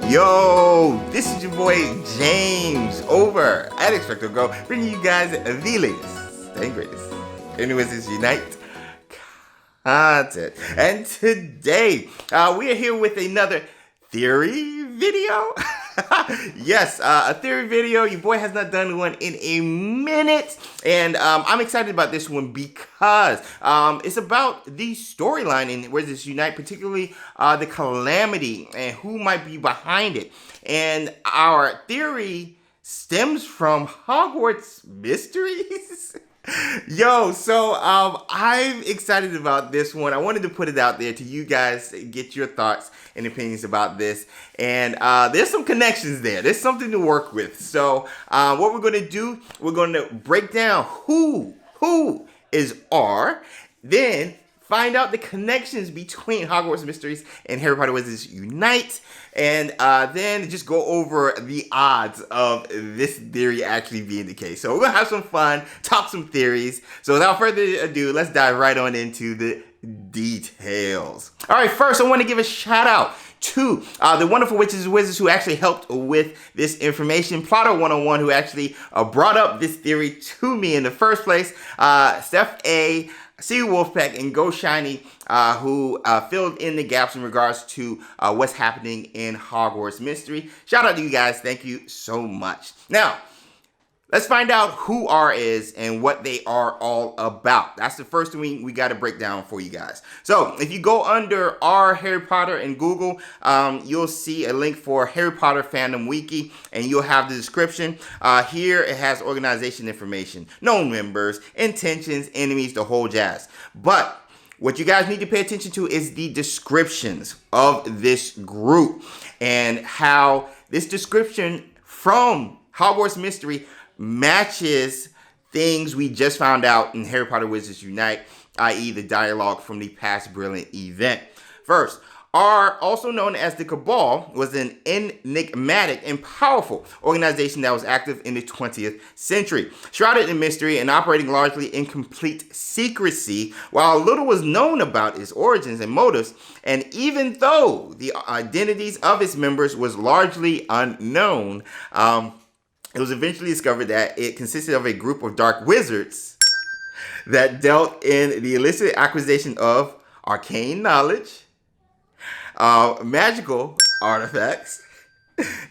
Yo, this is your boy James over at XpectoGO, bringing you guys the latest and greatest in Wizards Unite content. And today, we are here with another theory video. Yes, a theory video. Your boy has not done one in a minute, and I'm excited about this one because it's about the storyline in Wizards Unite, particularly the calamity and who might be behind it. And our theory stems from Hogwarts Mysteries. Yo, so I'm excited about this one. I wanted to put it out there to you guys, get your thoughts and opinions about this. And there's some connections there. There's something to work with. So what we're going to do, we're going to break down who is R, then find out the connections between Hogwarts Mysteries and Harry Potter Wizards Unite, and then just go over the odds of this theory actually being the case. So we're going to have some fun, talk some theories. So without further ado, let's dive right on into the details. All right, first I want to give a shout out to the wonderful witches and wizards who actually helped with this information. Plotter 101, who actually brought up this theory to me in the first place. Steph A, CWolfpack, and Go Shiny, who filled in the gaps in regards to what's happening in Hogwarts Mystery. Shout out to you guys. Thank you so much. Now, let's find out who R is and what they are all about. That's the first thing we got to break down for you guys. So if you go under R Harry Potter in Google, you'll see a link for Harry Potter Fandom Wiki, and you'll have the description. Here it has organization information, known members, intentions, enemies, the whole jazz. But what you guys need to pay attention to is the descriptions of this group and how this description from Hogwarts Mystery matches things we just found out in Harry Potter Wizards Unite, i.e. the dialogue from the past brilliant event. First, R, also known as the Cabal, was an enigmatic and powerful organization that was active in the 20th century, shrouded in mystery and operating largely in complete secrecy, while little was known about its origins and motives. And even though the identities of its members was largely unknown, it was eventually discovered that it consisted of a group of dark wizards that dealt in the illicit acquisition of arcane knowledge, magical artifacts,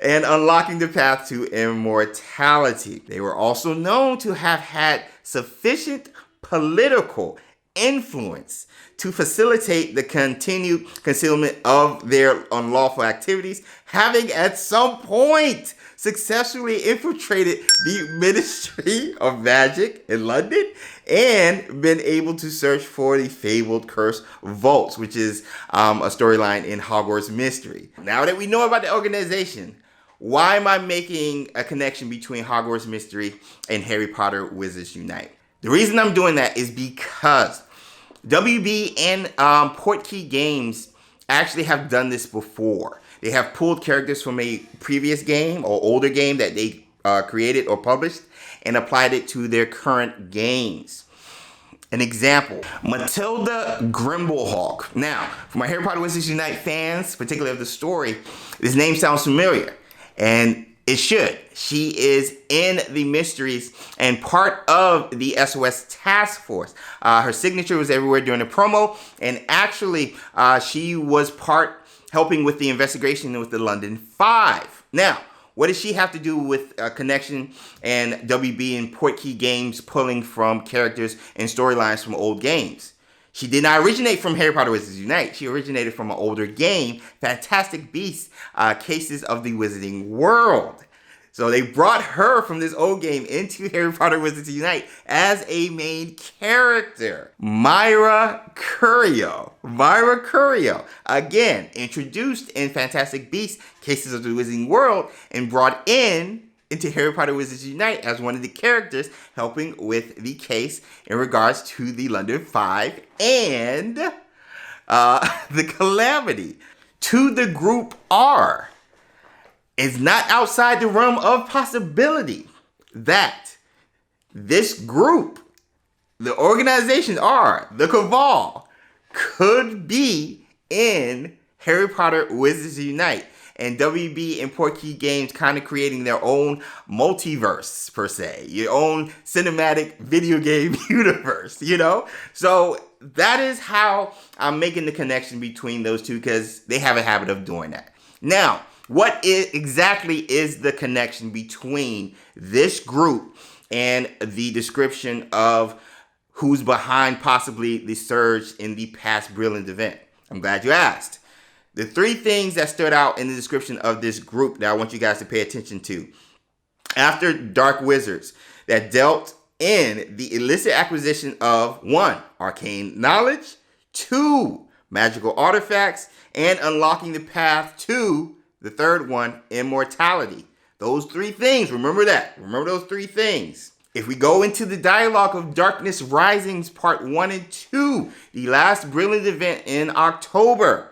and unlocking the path to immortality. They were also known to have had sufficient political influence to facilitate the continued concealment of their unlawful activities, having at some point successfully infiltrated the Ministry of Magic in London and been able to search for the fabled cursed vaults, which is a storyline in Hogwarts Mystery. Now that we know about the organization, why am I making a connection between Hogwarts Mystery and Harry Potter Wizards Unite? The reason I'm doing that is because WB and Portkey Games actually have done this before. They have pulled characters from a previous game or older game that they created or published and applied it to their current games. An example, Matilda Grimblehawk. Now, for my Harry Potter Wizards Unite fans, particularly of the story, this name sounds familiar, and it should. She is in the Mysteries and part of the SOS Task Force. Her signature was everywhere during the promo, and actually she was helping with the investigation with the London 5. Now, what does she have to do with a connection and WB and Portkey Games pulling from characters and storylines from old games? She did not originate from Harry Potter Wizards Unite. She originated from an older game, Fantastic Beasts, Cases of the Wizarding World. So they brought her from this old game into Harry Potter Wizards Unite as a main character. Myra Curio. Again, introduced in Fantastic Beasts, Cases of the Wizarding World, and brought into Harry Potter Wizards Unite as one of the characters helping with the case in regards to the London 5 and the Calamity. To the group R, it's not outside the realm of possibility that this group, the organization R, the Cabal, could be in Harry Potter Wizards Unite. and WB and Portkey Games kind of creating their own multiverse, per se, your own cinematic video game universe, you know? So that is how I'm making the connection between those two, because they have a habit of doing that. Now, what exactly is the connection between this group and the description of who's behind possibly the surge in the past brilliant event? I'm glad you asked. The three things that stood out in the description of this group that I want you guys to pay attention to. After dark wizards that dealt in the illicit acquisition of 1. Arcane knowledge, 2. Magical artifacts, and unlocking the path to the third one, immortality. Those three things, remember that. Remember those three things. If we go into the dialogue of Darkness Risings Part 1 and 2, the last brilliant event in October,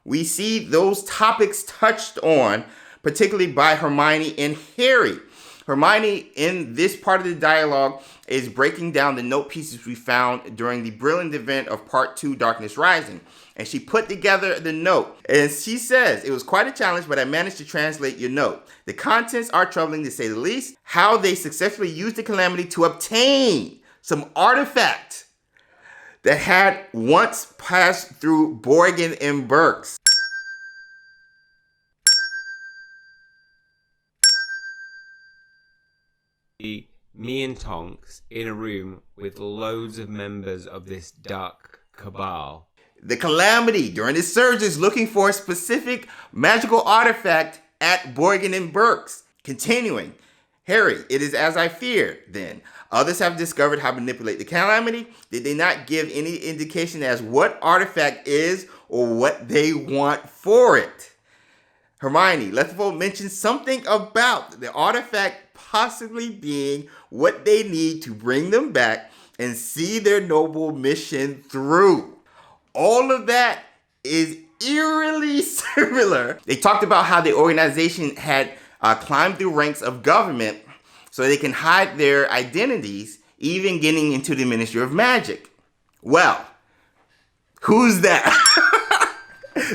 we see those topics touched on, particularly by Hermione and Harry. Hermione, in this part of the dialogue, is breaking down the note pieces we found during the brilliant event of Part 2, Darkness Rising. And she put together the note. And she says, "It was quite a challenge, but I managed to translate your note. The contents are troubling to say the least. How they successfully used the calamity to obtain some artifact that had once passed through Borgin and Burks." Me and Tonks in a room with loads of members of this dark cabal. The calamity during the surge is looking for a specific magical artifact at Borgin and Burks. Continuing, "Harry, it is as I feared then. Others have discovered how to manipulate the calamity. Did they not give any indication as what artifact is or what they want for it?" Hermione, Lethifold mentions something about the artifact possibly being what they need to bring them back and see their noble mission through. All of that is eerily similar. They talked about how the organization had climbed through ranks of government so they can hide their identities, even getting into the Ministry of Magic. Well, who's that?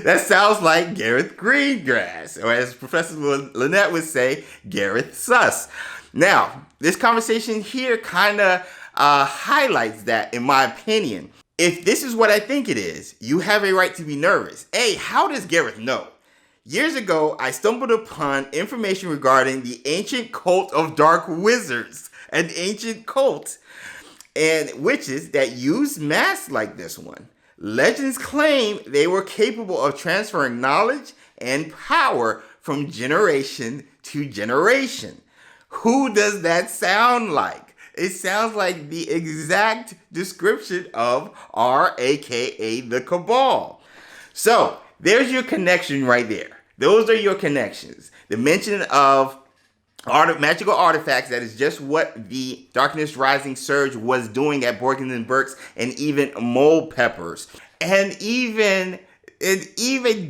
That sounds like Gareth Greengrass, or as Professor Lynette would say, Gareth Sus. Now, this conversation here kind of highlights that, in my opinion. If this is what I think it is, you have a right to be nervous. A, how does Gareth know? Years ago, I stumbled upon information regarding the ancient cult of dark wizards, an ancient cult, and witches that use masks like this one. Legends claim they were capable of transferring knowledge and power from generation to generation. Who does that sound like? It sounds like the exact description of R, aka the Cabal. So there's your connection right there. Those are your connections. The mention of magical artifacts, that is just what the Darkness Rising Surge was doing at Borgin and Burks, and even Mole Peppers. And even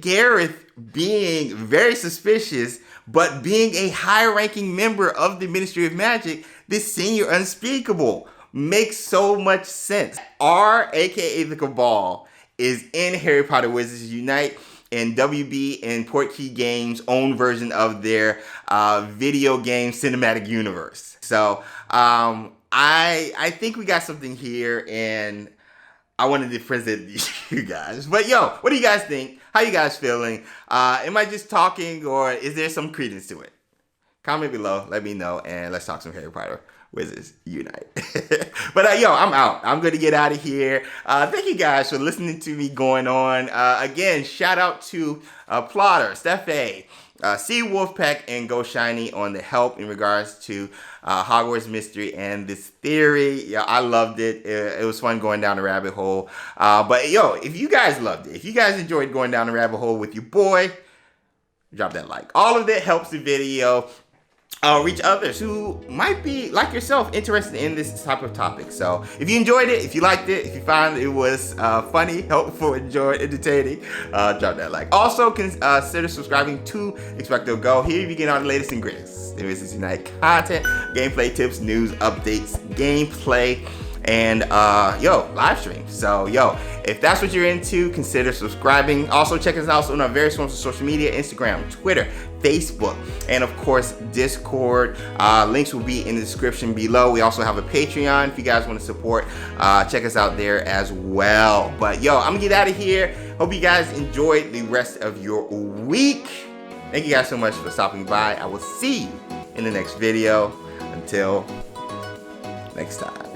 Gareth being very suspicious, but being a high-ranking member of the Ministry of Magic, this senior unspeakable, makes so much sense. R, aka the Cabal, is in Harry Potter Wizards Unite, and WB and Portkey Games' own version of their video game cinematic universe. So I think we got something here, and I wanted to present you guys. But yo, what do you guys think? How you guys feeling? Am I just talking, or is there some credence to it? Comment below, let me know, and let's talk some Harry Potter Wizards Unite. But yo, I'm out. I'm going to get out of here. Thank you guys for listening to me going on. Again, shout out to Plotter, Steph A, CWolfpack, and Go Shiny on the help in regards to Hogwarts Mystery and this theory. Yeah, I loved it. It was fun going down the rabbit hole. But yo, if you guys loved it, if you guys enjoyed going down the rabbit hole with your boy, drop that like. All of that helps the video reach others who might be, like yourself, interested in this type of topic. So if you enjoyed it, if you liked it, if you found it was funny, helpful, enjoyed, entertaining, drop that like. Also, consider subscribing to XpectoGO. Here you get all the latest and greatest Wizards Unite content, gameplay tips, news, updates, gameplay, and live streams. So if that's what you're into, consider subscribing. Also check us out on our various forms of social media: Instagram, Twitter, Facebook, and of course Discord. Links will be in the description below. We also have a Patreon if you guys want to support. Check us out there as well. But I'm gonna get out of here. Hope you guys enjoyed the rest of your week. Thank you guys so much for stopping by. I will see you in the next video. Until next time.